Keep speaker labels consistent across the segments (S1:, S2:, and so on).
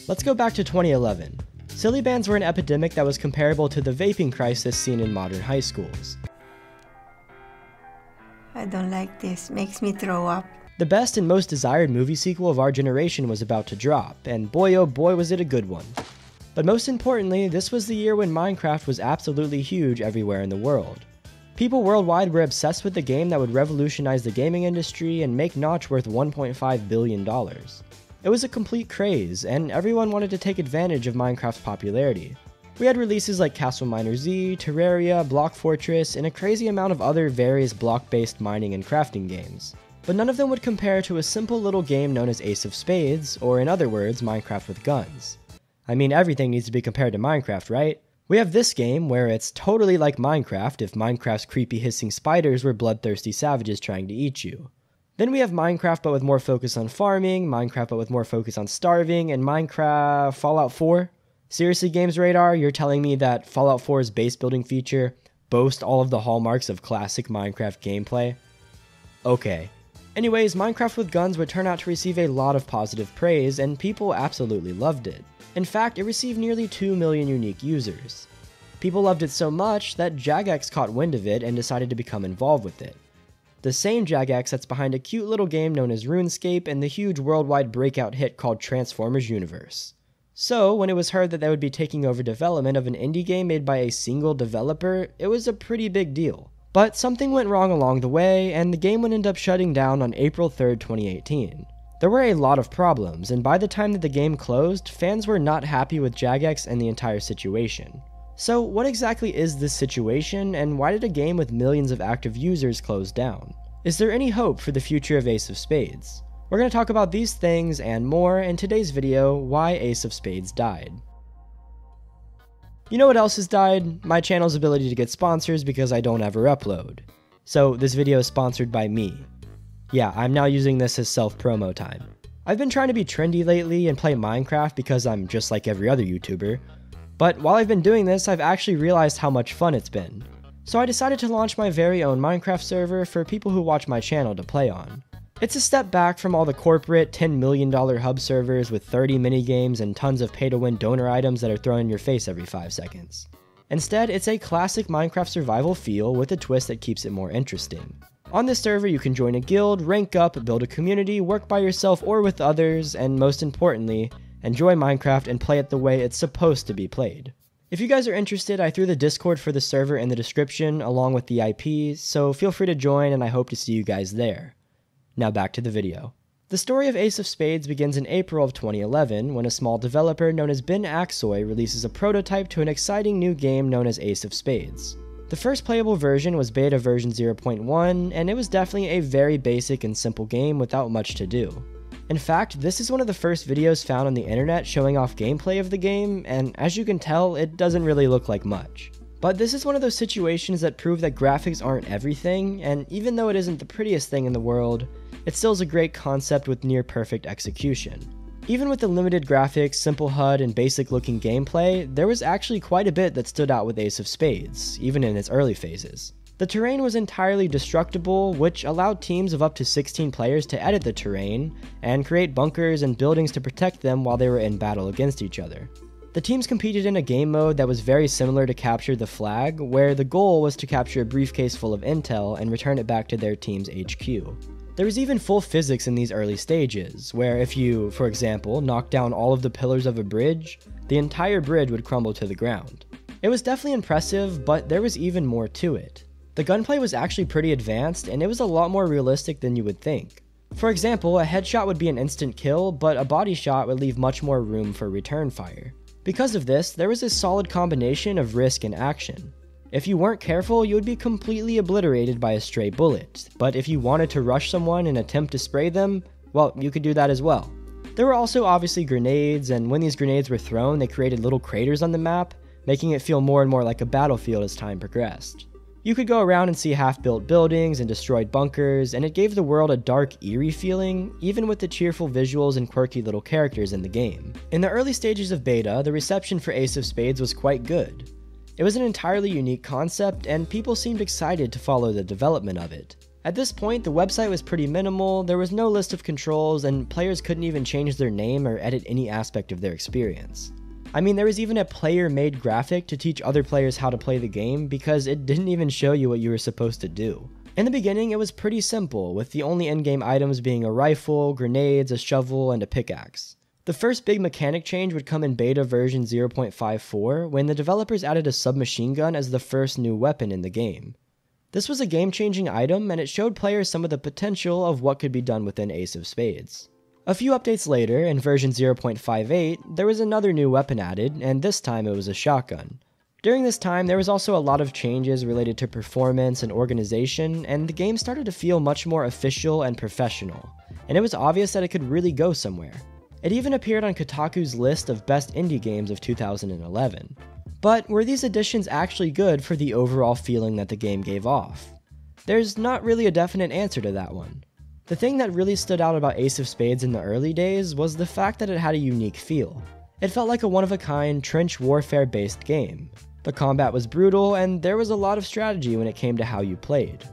S1: Let's go back to 2011. Silly bands were an epidemic that was comparable to the vaping crisis seen in modern high schools.
S2: I don't like this, makes me throw up.
S1: The best and most desired movie sequel of our generation was about to drop, and boy oh boy was it a good one. But most importantly, this was the year when Minecraft was absolutely huge everywhere in the world. People worldwide were obsessed with the game that would revolutionize the gaming industry and make Notch worth $1.5 billion. It was a complete craze, and everyone wanted to take advantage of Minecraft's popularity. We had releases like Castle Miner Z, Terraria, Block Fortress, and a crazy amount of other various block-based mining and crafting games. But none of them would compare to a simple little game known as Ace of Spades, or in other words, Minecraft with guns. I mean, everything needs to be compared to Minecraft, right? We have this game where it's totally like Minecraft if Minecraft's creepy hissing spiders were bloodthirsty savages trying to eat you. Then we have Minecraft but with more focus on farming, Minecraft but with more focus on starving, and Minecraft Fallout 4? Seriously, Games Radar, you're telling me that Fallout 4's base building feature boasts all of the hallmarks of classic Minecraft gameplay? Okay. Anyways, Minecraft with guns would turn out to receive a lot of positive praise, and people absolutely loved it. In fact, it received nearly 2 million unique users. People loved it so much that Jagex caught wind of it and decided to become involved with it. The same Jagex that's behind a cute little game known as RuneScape and the huge worldwide breakout hit called Transformers Universe. So, when it was heard that they would be taking over development of an indie game made by a single developer, it was a pretty big deal. But something went wrong along the way, and the game would end up shutting down on April 3rd, 2018. There were a lot of problems, and by the time that the game closed, fans were not happy with Jagex and the entire situation. So what exactly is this situation, and why did a game with millions of active users close down? Is there any hope for the future of Ace of Spades? We're going to talk about these things and more in today's video, why Ace of Spades died. You know what else has died? My channel's ability to get sponsors because I don't ever upload. So this video is sponsored by me. Yeah, I'm now using this as self-promo time. I've been trying to be trendy lately and play Minecraft because I'm just like every other YouTuber. But while I've been doing this, I've actually realized how much fun it's been. So I decided to launch my very own Minecraft server for people who watch my channel to play on. It's a step back from all the corporate $10 million hub servers with 30 minigames and tons of pay-to-win donor items that are thrown in your face every 5 seconds. Instead, it's a classic Minecraft survival feel with a twist that keeps it more interesting. On this server, you can join a guild, rank up, build a community, work by yourself or with others, and most importantly, enjoy Minecraft and play it the way it's supposed to be played. If you guys are interested, I threw the Discord for the server in the description along with the IP, so feel free to join and I hope to see you guys there. Now back to the video. The story of Ace of Spades begins in April of 2011 when a small developer known as AKSOY releases a prototype to an exciting new game known as Ace of Spades. The first playable version was beta version 0.1, and it was definitely a very basic and simple game without much to do. In fact, this is one of the first videos found on the internet showing off gameplay of the game, and as you can tell, it doesn't really look like much. But this is one of those situations that prove that graphics aren't everything, and even though it isn't the prettiest thing in the world, it still is a great concept with near perfect execution. Even with the limited graphics, simple HUD, and basic looking gameplay, there was actually quite a bit that stood out with Ace of Spades, even in its early phases. The terrain was entirely destructible, which allowed teams of up to 16 players to edit the terrain, and create bunkers and buildings to protect them while they were in battle against each other. The teams competed in a game mode that was very similar to Capture the Flag, where the goal was to capture a briefcase full of intel and return it back to their team's HQ. There was even full physics in these early stages, where if you, for example, knocked down all of the pillars of a bridge, the entire bridge would crumble to the ground. It was definitely impressive, but there was even more to it. The gunplay was actually pretty advanced, and it was a lot more realistic than you would think. For example, a headshot would be an instant kill, but a body shot would leave much more room for return fire. Because of this, there was a solid combination of risk and action. If you weren't careful, you would be completely obliterated by a stray bullet, but if you wanted to rush someone and attempt to spray them, well, you could do that as well. There were also obviously grenades, and when these grenades were thrown, they created little craters on the map, making it feel more and more like a battlefield as time progressed. You could go around and see half-built buildings and destroyed bunkers, and it gave the world a dark, eerie feeling, even with the cheerful visuals and quirky little characters in the game. In the early stages of beta, the reception for Ace of Spades was quite good. It was an entirely unique concept, and people seemed excited to follow the development of it. At this point, the website was pretty minimal, there was no list of controls, and players couldn't even change their name or edit any aspect of their experience. I mean, there was even a player-made graphic to teach other players how to play the game because it didn't even show you what you were supposed to do. In the beginning, it was pretty simple, with the only in-game items being a rifle, grenades, a shovel, and a pickaxe. The first big mechanic change would come in beta version 0.54 when the developers added a submachine gun as the first new weapon in the game. This was a game-changing item, and it showed players some of the potential of what could be done within Ace of Spades. A few updates later, in version 0.58, there was another new weapon added, and this time it was a shotgun. During this time, there was also a lot of changes related to performance and organization, and the game started to feel much more official and professional, and it was obvious that it could really go somewhere. It even appeared on Kotaku's list of best indie games of 2011. But were these additions actually good for the overall feeling that the game gave off? There's not really a definite answer to that one. The thing that really stood out about Ace of Spades in the early days was the fact that it had a unique feel. It felt like a one-of-a-kind, trench warfare-based game. The combat was brutal, and there was a lot of strategy when it came to how you played.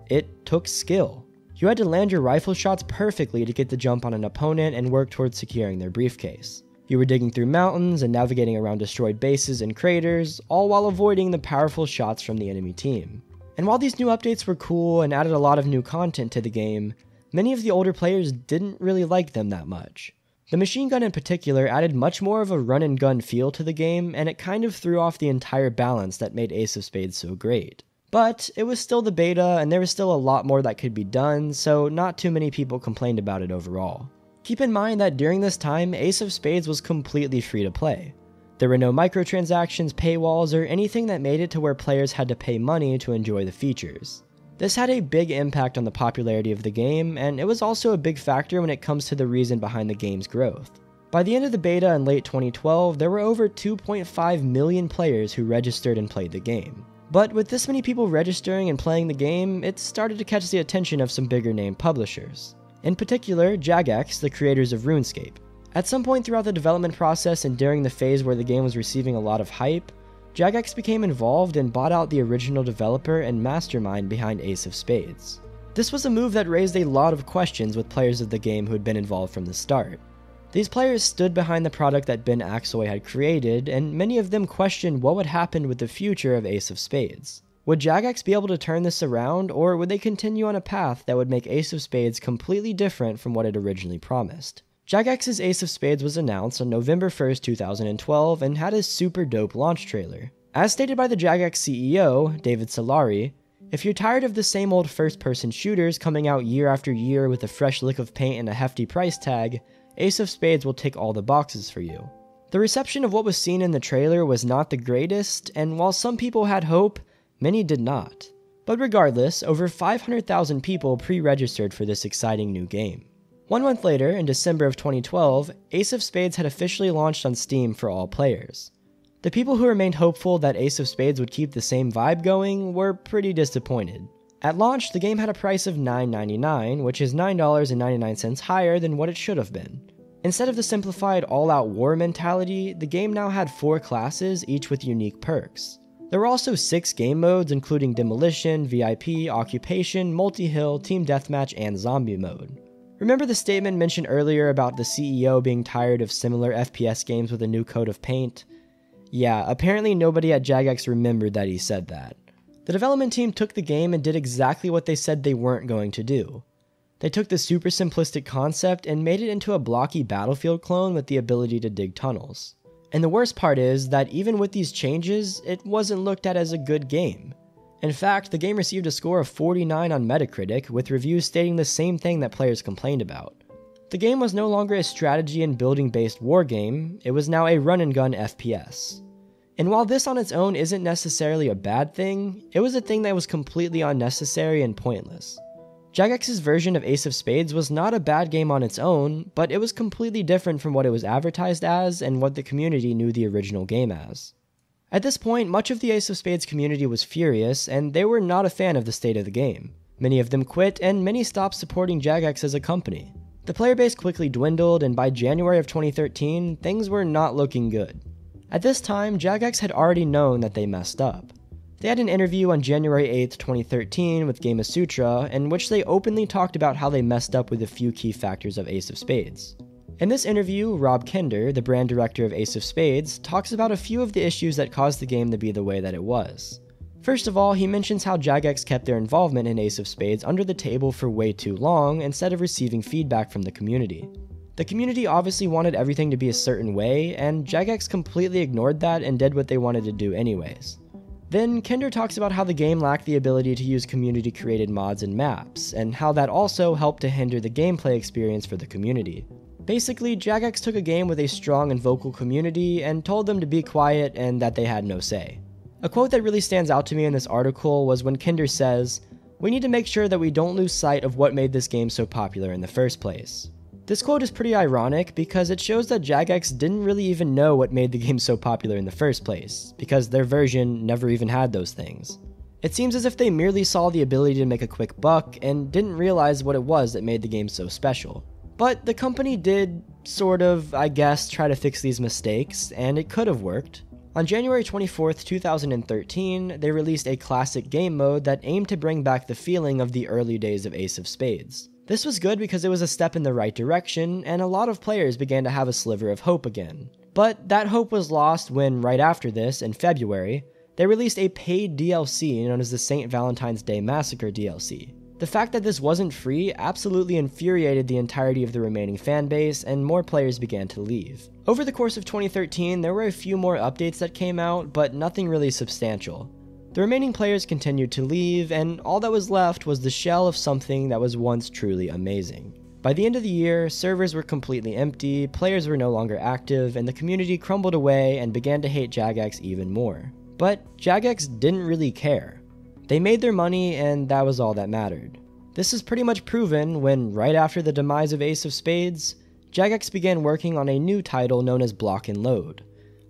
S1: It took skill. You had to land your rifle shots perfectly to get the jump on an opponent and work towards securing their briefcase. You were digging through mountains and navigating around destroyed bases and craters, all while avoiding the powerful shots from the enemy team. And while these new updates were cool and added a lot of new content to the game, many of the older players didn't really like them that much. The machine gun in particular added much more of a run-and-gun feel to the game, and it kind of threw off the entire balance that made Ace of Spades so great. But it was still the beta, and there was still a lot more that could be done, so not too many people complained about it overall. Keep in mind that during this time, Ace of Spades was completely free to play. There were no microtransactions, paywalls, or anything that made it to where players had to pay money to enjoy the features. This had a big impact on the popularity of the game, and it was also a big factor when it comes to the reason behind the game's growth. By the end of the beta in late 2012, there were over 2.5 million players who registered and played the game. But with this many people registering and playing the game, it started to catch the attention of some bigger name publishers. In particular, Jagex, the creators of RuneScape. At some point throughout the development process and during the phase where the game was receiving a lot of hype, Jagex became involved and bought out the original developer and mastermind behind Ace of Spades. This was a move that raised a lot of questions with players of the game who had been involved from the start. These players stood behind the product that AKSOY had created, and many of them questioned what would happen with the future of Ace of Spades. Would Jagex be able to turn this around, or would they continue on a path that would make Ace of Spades completely different from what it originally promised? Jagex's Ace of Spades was announced on November 1st, 2012, and had a super dope launch trailer. As stated by the Jagex CEO, David Solari, if you're tired of the same old first-person shooters coming out year after year with a fresh lick of paint and a hefty price tag, Ace of Spades will tick all the boxes for you. The reception of what was seen in the trailer was not the greatest, and while some people had hope, many did not. But regardless, over 500,000 people pre-registered for this exciting new game. 1 month later, in December of 2012, Ace of Spades had officially launched on Steam for all players. The people who remained hopeful that Ace of Spades would keep the same vibe going were pretty disappointed. At launch, the game had a price of $9.99, which is $9.99 higher than what it should have been. Instead of the simplified all-out war mentality, the game now had 4 classes, each with unique perks. There were also 6 game modes, including Demolition, VIP, Occupation, Multi-Hill, Team Deathmatch, and Zombie mode. Remember the statement mentioned earlier about the CEO being tired of similar FPS games with a new coat of paint? Yeah, apparently nobody at Jagex remembered that he said that. The development team took the game and did exactly what they said they weren't going to do. They took the super simplistic concept and made it into a blocky Battlefield clone with the ability to dig tunnels. And the worst part is that even with these changes, it wasn't looked at as a good game. In fact, the game received a score of 49 on Metacritic, with reviews stating the same thing that players complained about. The game was no longer a strategy and building based war game, it was now a run and gun FPS. And while this on its own isn't necessarily a bad thing, it was a thing that was completely unnecessary and pointless. Jagex's version of Ace of Spades was not a bad game on its own, but it was completely different from what it was advertised as and what the community knew the original game as. At this point, much of the Ace of Spades community was furious, and they were not a fan of the state of the game. Many of them quit, and many stopped supporting Jagex as a company. The player base quickly dwindled, and by January of 2013, things were not looking good. At this time, Jagex had already known that they messed up. They had an interview on January 8th, 2013 with Gamasutra, in which they openly talked about how they messed up with a few key factors of Ace of Spades. In this interview, Rob Kinder, the brand director of Ace of Spades, talks about a few of the issues that caused the game to be the way that it was. First of all, he mentions how Jagex kept their involvement in Ace of Spades under the table for way too long instead of receiving feedback from the community. The community obviously wanted everything to be a certain way, and Jagex completely ignored that and did what they wanted to do anyways. Then Kinder talks about how the game lacked the ability to use community-created mods and maps, and how that also helped to hinder the gameplay experience for the community. Basically, Jagex took a game with a strong and vocal community and told them to be quiet and that they had no say. A quote that really stands out to me in this article was when Kinder says, "We need to make sure that we don't lose sight of what made this game so popular in the first place." This quote is pretty ironic because it shows that Jagex didn't really even know what made the game so popular in the first place, because their version never even had those things. It seems as if they merely saw the ability to make a quick buck and didn't realize what it was that made the game so special. But the company did, sort of, I guess, try to fix these mistakes, and it could have worked. On January 24th, 2013, they released a classic game mode that aimed to bring back the feeling of the early days of Ace of Spades. This was good because it was a step in the right direction, and a lot of players began to have a sliver of hope again. But that hope was lost when, right after this, in February, they released a paid DLC known as the St. Valentine's Day Massacre DLC. The fact that this wasn't free absolutely infuriated the entirety of the remaining fanbase, and more players began to leave. Over the course of 2013, there were a few more updates that came out, but nothing really substantial. The remaining players continued to leave, and all that was left was the shell of something that was once truly amazing. By the end of the year, servers were completely empty, players were no longer active, and the community crumbled away and began to hate Jagex even more. But Jagex didn't really care. They made their money, and that was all that mattered. This is pretty much proven when, right after the demise of Ace of Spades, Jagex began working on a new title known as Block and Load.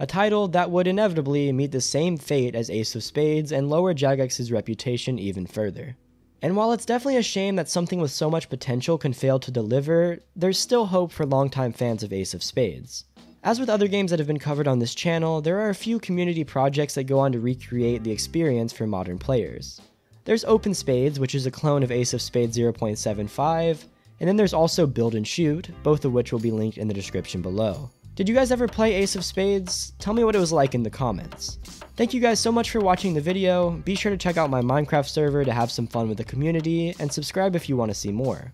S1: A title that would inevitably meet the same fate as Ace of Spades and lower Jagex's reputation even further. And while it's definitely a shame that something with so much potential can fail to deliver, there's still hope for longtime fans of Ace of Spades. As with other games that have been covered on this channel, there are a few community projects that go on to recreate the experience for modern players. There's Open Spades, which is a clone of Ace of Spades 0.75, and then there's also Build and Shoot, both of which will be linked in the description below. Did you guys ever play Ace of Spades? Tell me what it was like in the comments. Thank you guys so much for watching the video. Be sure to check out my Minecraft server to have some fun with the community, and subscribe if you want to see more.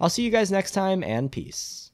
S1: I'll see you guys next time, and peace.